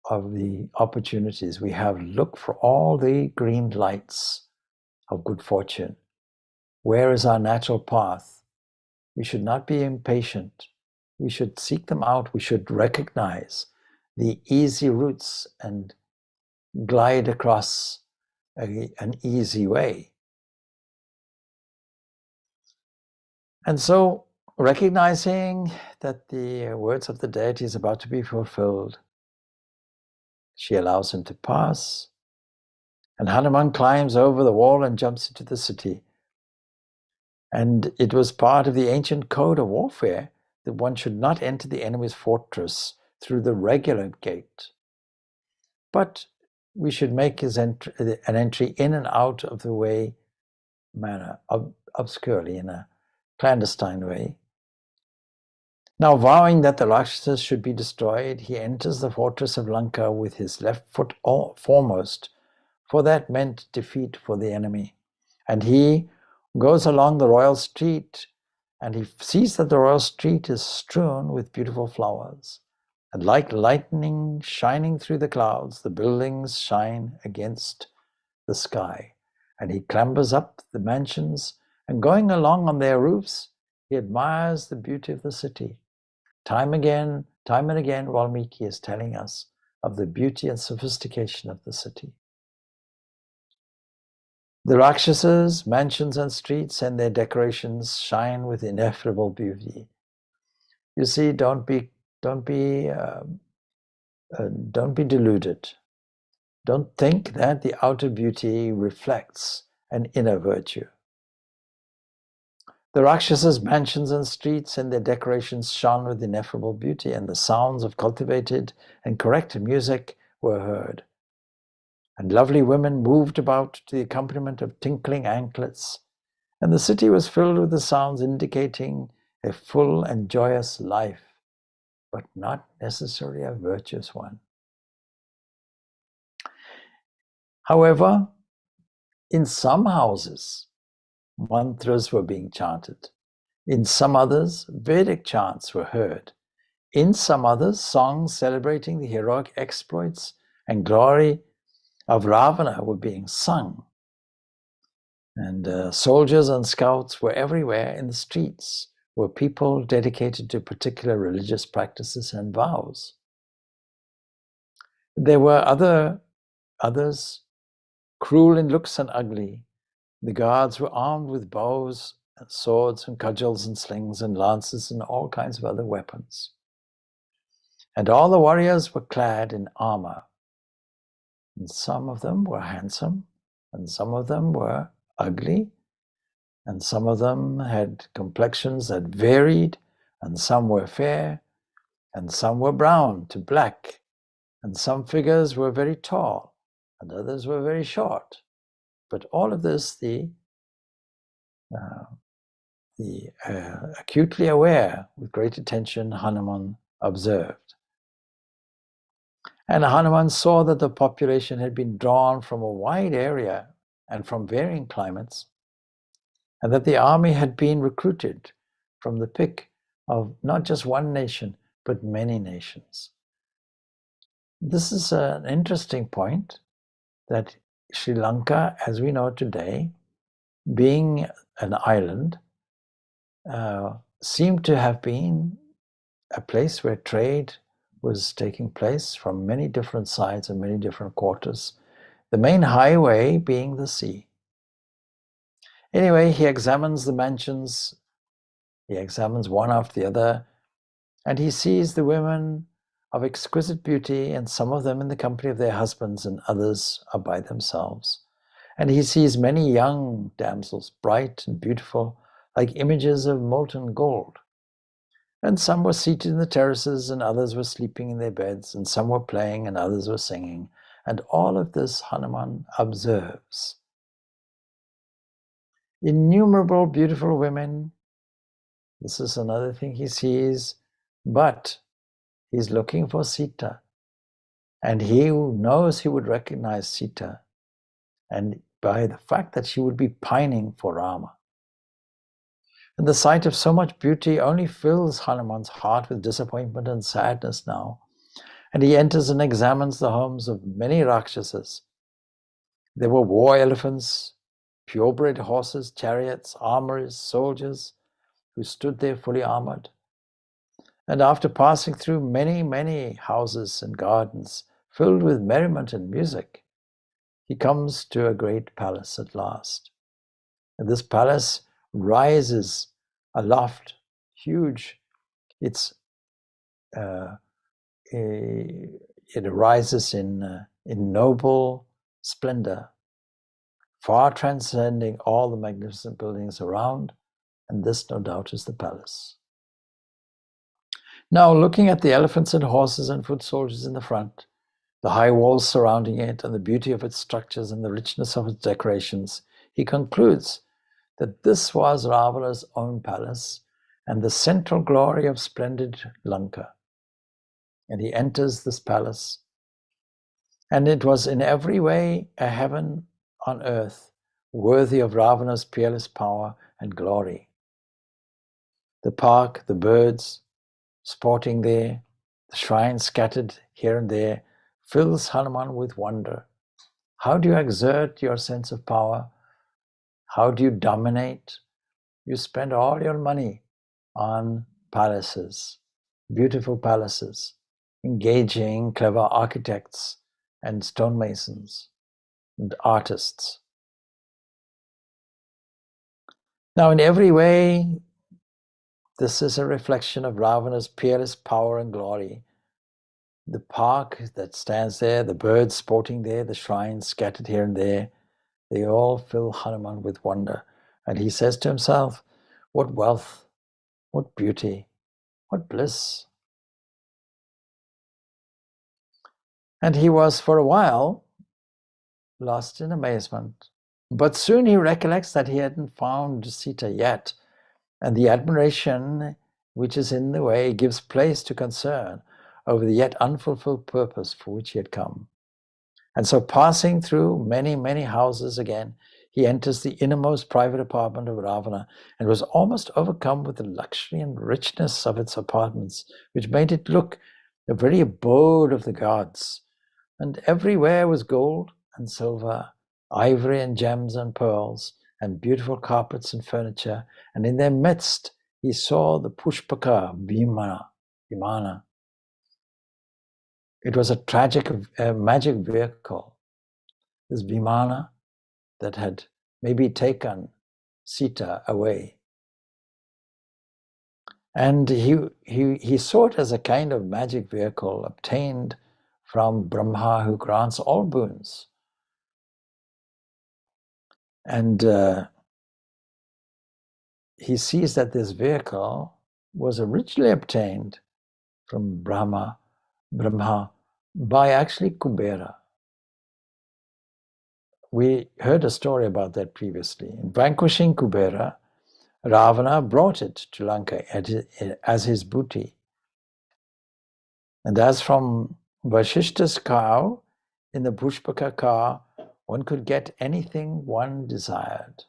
of the opportunities we have. Look for all the green lights of good fortune. Where is our natural path? We should not be impatient. We should seek them out. We should recognize the easy routes and glide across an easy way. And so, recognizing that the words of the deity is about to be fulfilled, she allows him to pass, and Hanuman climbs over the wall and jumps into the city. And it was part of the ancient code of warfare that one should not enter the enemy's fortress through the regular gate, but we should make an entry in and out of the way manner, obscurely, in a clandestine way. Now, vowing that the Rakshasas should be destroyed, he enters the fortress of Lanka with his left foot foremost, for that meant defeat for the enemy. And he goes along the royal street, and he sees that the royal street is strewn with beautiful flowers. And like lightning shining through the clouds, the buildings shine against the sky. And he clambers up the mansions, and going along on their roofs, he admires the beauty of the city. Time and again, Valmiki is telling us of the beauty and sophistication of the city. The Rakshasas, mansions and streets and their decorations shine with ineffable beauty. You see, don't be deluded. Don't think that the outer beauty reflects an inner virtue. The Rakshasas' mansions and streets and their decorations shone with ineffable beauty, and the sounds of cultivated and correct music were heard. And lovely women moved about to the accompaniment of tinkling anklets, and the city was filled with the sounds indicating a full and joyous life, but not necessarily a virtuous one. However, in some houses, mantras were being chanted. In some others, Vedic chants were heard. In some others, songs celebrating the heroic exploits and glory of Ravana were being sung. And soldiers and scouts were everywhere in the streets, were people dedicated to particular religious practices and vows. There were others, cruel in looks and ugly. The guards were armed with bows and swords and cudgels and slings and lances and all kinds of other weapons. And all the warriors were clad in armor. And some of them were handsome, and some of them were ugly, and some of them had complexions that varied, and some were fair, and some were brown to black, and some figures were very tall, and others were very short. But all of this, the acutely aware, with great attention, Hanuman observed. And Hanuman saw that the population had been drawn from a wide area and from varying climates, and that the army had been recruited from the pick of not just one nation, but many nations. This is an interesting point, that Sri Lanka, as we know today, being an island, seemed to have been a place where trade was taking place from many different sides and many different quarters, the main highway being the sea. Anyway, he examines the mansions, he examines one after the other, and he sees the women of exquisite beauty, and some of them in the company of their husbands, and others are by themselves. And he sees many young damsels, bright and beautiful, like images of molten gold. And some were seated in the terraces, and others were sleeping in their beds, and some were playing, and others were singing. And all of this Hanuman observes. Innumerable beautiful women. This is another thing he sees, but he's looking for Sita. And he knows he would recognize Sita, and by the fact that she would be pining for Rama. And the sight of so much beauty only fills Hanuman's heart with disappointment and sadness now. And he enters and examines the homes of many Rakshasas. There were war elephants, purebred horses, chariots, armorers, soldiers, who stood there fully armored. And after passing through many, many houses and gardens filled with merriment and music, he comes to a great palace at last. And this palace rises aloft, huge. It rises in noble splendor, far transcending all the magnificent buildings around, and this, no doubt, is the palace. Now, looking at the elephants and horses and foot soldiers in the front, the high walls surrounding it, and the beauty of its structures and the richness of its decorations, he concludes that this was Ravana's own palace and the central glory of splendid Lanka. And he enters this palace, And it was in every way a heaven on earth, worthy of Ravana's peerless power and glory. The park, the birds sporting there, the shrines scattered here and there, fills Hanuman with wonder. How do you exert your sense of power? How do you dominate? You spend all your money on palaces, beautiful palaces, engaging clever architects and stonemasons and artists. Now, in every way, this is a reflection of Ravana's peerless power and glory. The park that stands there, the birds sporting there, the shrines scattered here and there, they all fill Hanuman with wonder. And he says to himself, what wealth, what beauty, what bliss. And he was for a while lost in amazement. But soon he recollects that he hadn't found Sita yet, and the admiration which is in the way gives place to concern over the yet unfulfilled purpose for which he had come. And so, passing through many, many houses again, he enters the innermost private apartment of Ravana and was almost overcome with the luxury and richness of its apartments, which made it look the very abode of the gods. And everywhere was gold and silver, ivory and gems and pearls, and beautiful carpets and furniture. And in their midst he saw the Pushpaka Vimana. It was a magic vehicle, this Vimana that had maybe taken Sita away. And he saw it as a kind of magic vehicle obtained from Brahma, who grants all boons. And he sees that this vehicle was originally obtained from Brahma by actually Kubera. We heard a story about that previously. In vanquishing Kubera, Ravana brought it to Lanka as his booty. And as from Vashishta's cow in the Pushpaka car, one could get anything one desired.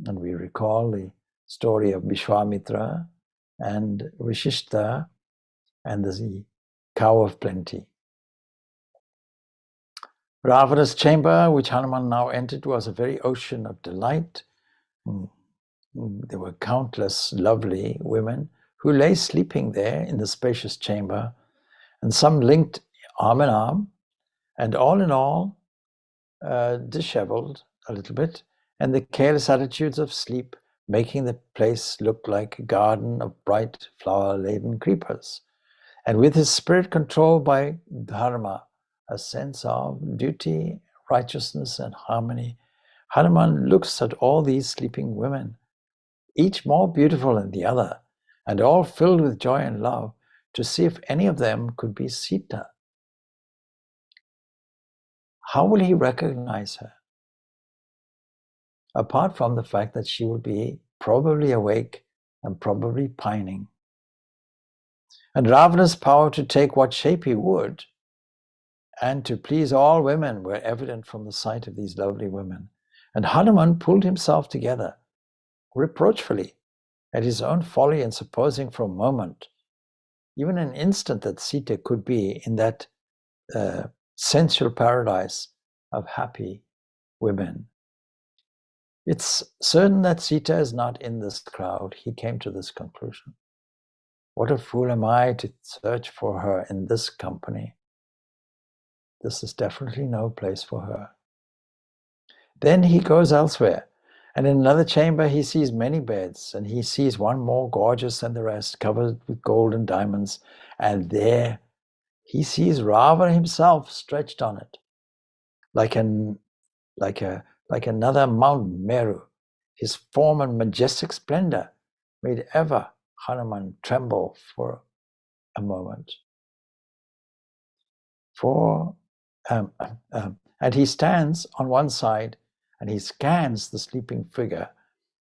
And we recall the story of Vishwamitra and Vashishta and the cow of plenty. Ravana's chamber, which Hanuman now entered, was a very ocean of delight. There were countless lovely women who lay sleeping there in the spacious chamber, and some linked arm in arm, and all in all, disheveled a little bit, and the careless attitudes of sleep, making the place look like a garden of bright flower-laden creepers. And with his spirit controlled by dharma, a sense of duty, righteousness, and harmony, Hanuman looks at all these sleeping women, each more beautiful than the other, and all filled with joy and love, to see if any of them could be Sita. How will he recognize her? Apart from the fact that she will be probably awake and probably pining. And Ravana's power to take what shape he would and to please all women were evident from the sight of these lovely women. And Hanuman pulled himself together reproachfully at his own folly in supposing for a moment, even an instant, that Sita could be in that sensual paradise of happy women. It's certain that Sita is not in this crowd. He came to this conclusion. What a fool am I to search for her in this company. This is definitely no place for her. Then he goes elsewhere, and in another chamber he sees many beds, and he sees one more gorgeous than the rest, covered with gold and diamonds, and there he sees Ravana himself stretched on it, like another Mount Meru. His form and majestic splendor made ever Hanuman tremble for a moment. And he stands on one side and he scans the sleeping figure,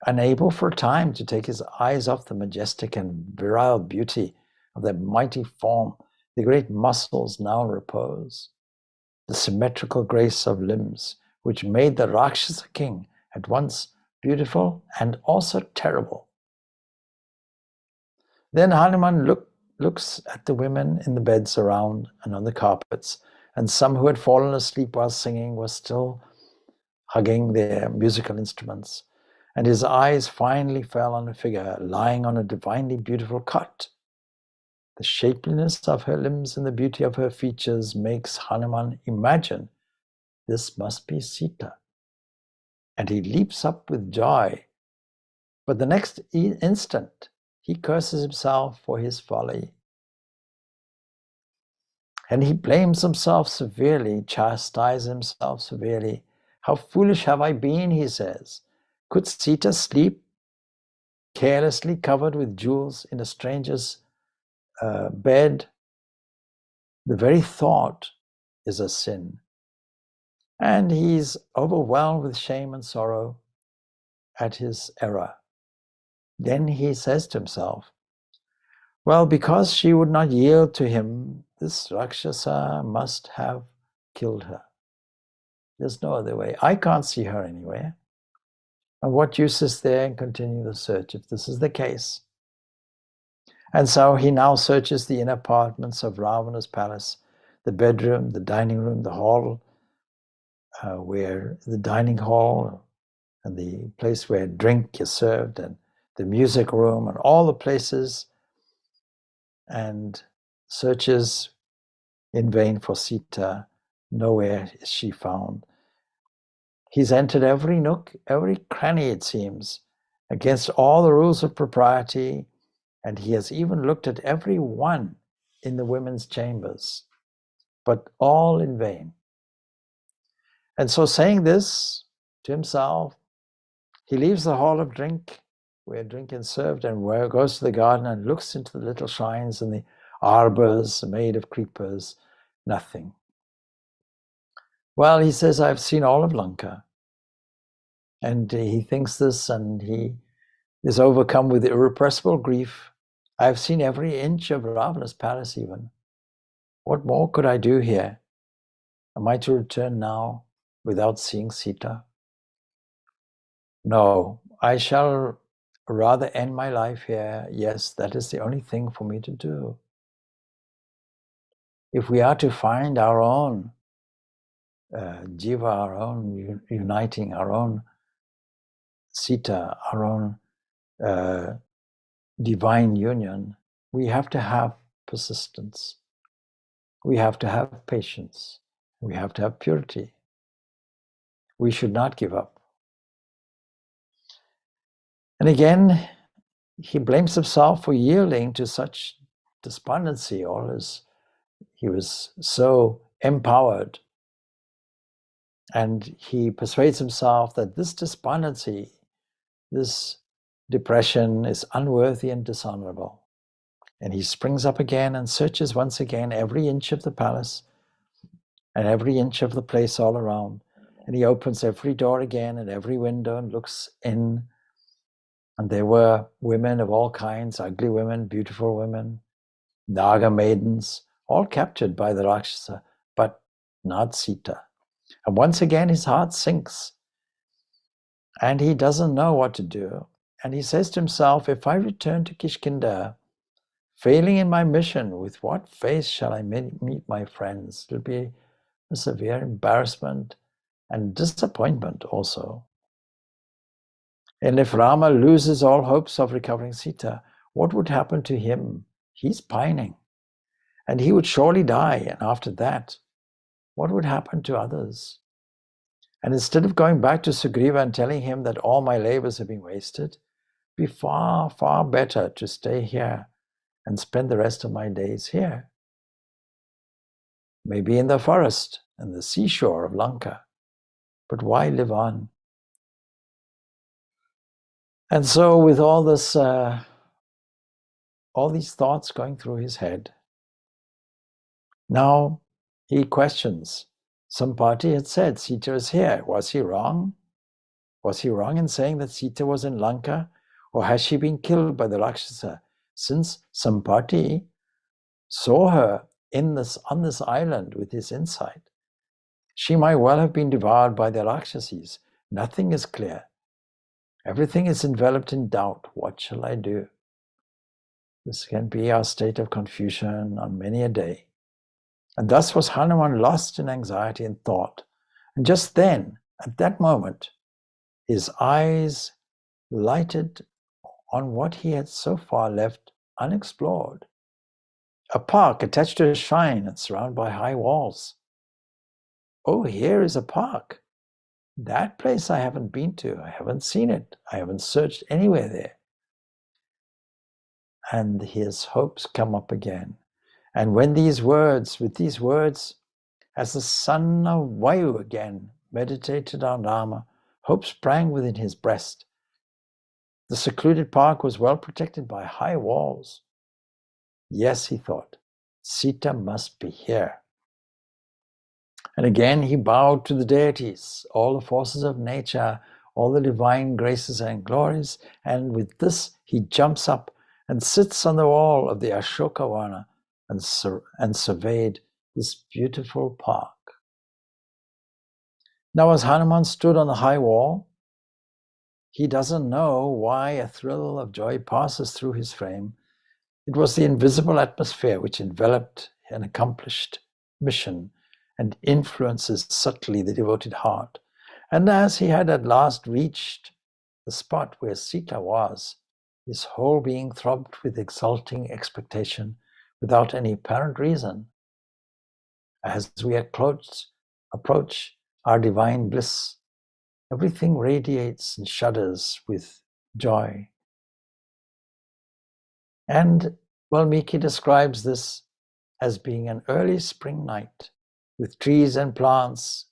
unable for a time to take his eyes off the majestic and virile beauty of that mighty form, The great muscles now repose, the symmetrical grace of limbs, which made the Rakshasa king at once beautiful and also terrible. Then Hanuman looks at the women in the beds around and on the carpets, and some who had fallen asleep while singing were still hugging their musical instruments. And his eyes finally fell on a figure lying on a divinely beautiful cot. The shapeliness of her limbs and the beauty of her features makes Hanuman imagine this must be Sita. And he leaps up with joy. But the next instant, he curses himself for his folly. And he blames himself severely, chastises himself severely. How foolish have I been, he says. Could Sita sleep carelessly covered with jewels in a stranger's bed? The very thought is a sin. And he's overwhelmed with shame and sorrow at his error. Then he says to himself, well, because she would not yield to him, this Rakshasa must have killed her. There's no other way. I can't see her anywhere. And what use is there in continuing the search if this is the case? And so he now searches the inner apartments of Ravana's palace, the bedroom, the dining room, the hall, where the dining hall and the place where drink is served, and the music room, and all the places, and searches in vain for Sita. Nowhere is she found. He's entered every nook, every cranny, it seems, against all the rules of propriety, and he has even looked at every one in the women's chambers, but all in vain. And so, saying this to himself, he leaves the hall of drink, where drink is served, and where goes to the garden and looks into the little shrines and the arbors made of creepers. Nothing. Well, he says, I've seen all of Lanka. And he thinks this, and he is overcome with irrepressible grief. I've seen every inch of Ravana's palace even. What more could I do here? Am I to return now without seeing Sita? No, I shall rather end my life here. Yes, that is the only thing for me to do. If we are to find our own jiva, our own uniting, our own Sita, our own divine union, we have to have persistence. We have to have patience. We have to have purity. We should not give up. And again, he blames himself for yielding to such despondency. He was so empowered. And he persuades himself that this despondency, this depression is unworthy and dishonorable. And he springs up again and searches once again every inch of the palace and every inch of the place all around. And he opens every door again and every window and looks in. And there were women of all kinds, ugly women, beautiful women, Naga maidens, all captured by the Rakshasa, but not Sita. And once again his heart sinks. And he doesn't know what to do. And he says to himself, if I return to Kishkinda, failing in my mission, with what face shall I meet my friends? It will be a severe embarrassment and disappointment also. And if Rama loses all hopes of recovering Sita, what would happen to him? He's pining. And he would surely die. And after that, what would happen to others? And instead of going back to Sugriva and telling him that all my labors have been wasted, it'd be far, far better to stay here and spend the rest of my days here. Maybe in the forest and the seashore of Lanka. But why live on? And so with all this, all these thoughts going through his head, now he questions. Sampati had said Sita is here. Was he wrong? Was he wrong in saying that Sita was in Lanka? Or has she been killed by the Rakshasa? Since Sampati saw her on this island with his insight. She might well have been devoured by the Rakshasis. Nothing is clear. Everything is enveloped in doubt. What shall I do? This can be our state of confusion on many a day. And thus was Hanuman lost in anxiety and thought. And just then, at that moment, his eyes lighted on what he had so far left unexplored. A park attached to a shrine and surrounded by high walls. Oh, here is a park. That place I haven't been to. I haven't seen it. I haven't searched anywhere there. And his hopes come up again. And with these words, as the son of Vayu again meditated on Rama, hope sprang within his breast. The secluded park was well protected by high walls. Yes, he thought, Sita must be here. And again he bowed to the deities, all the forces of nature, all the divine graces and glories, and with this he jumps up and sits on the wall of the Ashokavana and surveyed this beautiful park. Now as Hanuman stood on the high wall, he doesn't know why a thrill of joy passes through his frame. It was the invisible atmosphere which enveloped an accomplished mission and influences subtly the devoted heart. And as he had at last reached the spot where Sita was, his whole being throbbed with exulting expectation without any apparent reason. As we approach our divine bliss, everything radiates and shudders with joy. And Valmiki describes this as being an early spring night with trees and plants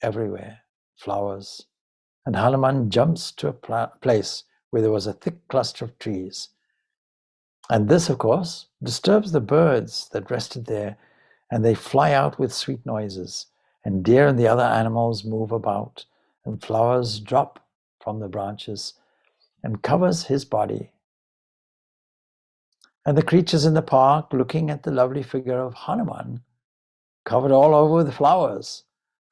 everywhere, flowers. And Hanuman jumps to a place where there was a thick cluster of trees. And this, of course, disturbs the birds that rested there, and they fly out with sweet noises. And deer and the other animals move about, and flowers drop from the branches and covers his body. And the creatures in the park, looking at the lovely figure of Hanuman, covered all over with flowers,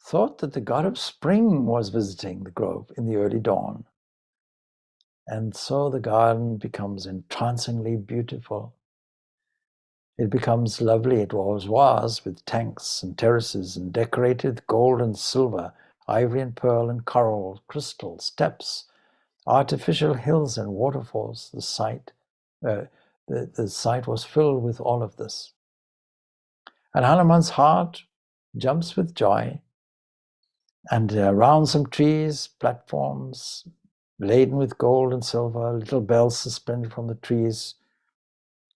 thought that the god of spring was visiting the grove in the early dawn. And so the garden becomes entrancingly beautiful. It becomes lovely, it always was, with tanks and terraces and decorated with gold and silver, ivory and pearl and coral, crystal, steps, artificial hills and waterfalls. The site was filled with all of this. And Hanuman's heart jumps with joy, and around some trees, platforms laden with gold and silver, little bells suspended from the trees,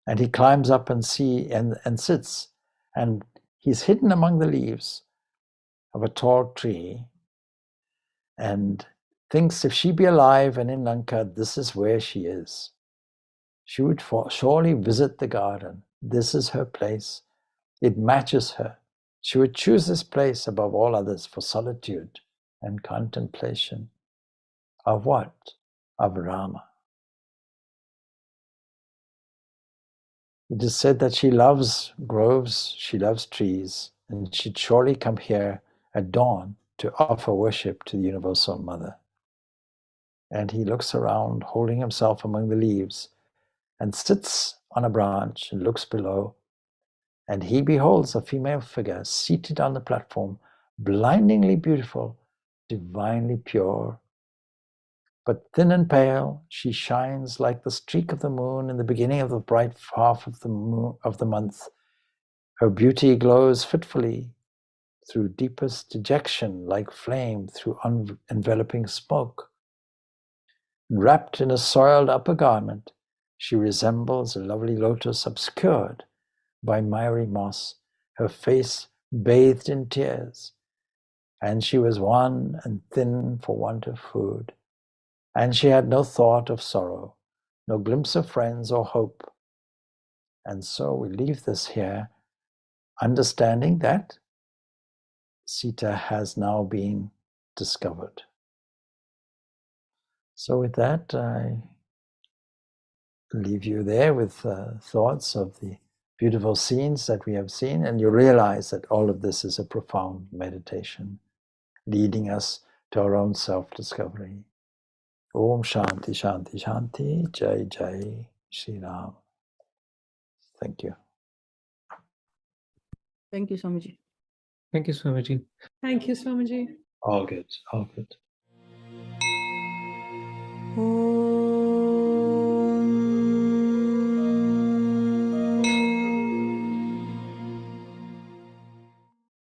and he climbs up and sits, and he's hidden among the leaves of a tall tree and thinks if she be alive and in Lanka, this is where she is. She would surely visit the garden. This is her place. It matches her. She would choose this place above all others for solitude and contemplation. Of what? Of Rama. It is said that she loves groves, she loves trees, and she'd surely come here at dawn to offer worship to the Universal Mother. And he looks around, holding himself among the leaves, and sits on a branch and looks below, and he beholds a female figure seated on the platform, blindingly beautiful, divinely pure. But thin and pale, she shines like the streak of the moon in the beginning of the bright half of the month. Her beauty glows fitfully through deepest dejection, like flame through enveloping smoke. Wrapped in a soiled upper garment, she resembles a lovely lotus obscured by miry moss, her face bathed in tears, and she was wan and thin for want of food. And she had no thought of sorrow, no glimpse of friends or hope. And so we leave this here, understanding that Sita has now been discovered. So with that, I leave you there with thoughts of the beautiful scenes that we have seen, and you realize that all of this is a profound meditation leading us to our own self-discovery. Om Shanti, Shanti, Shanti, Jai Jai, Shri Ram. Thank you. Thank you, Swamiji. Thank you, Swamiji. Thank you, Swamiji. All good, all good.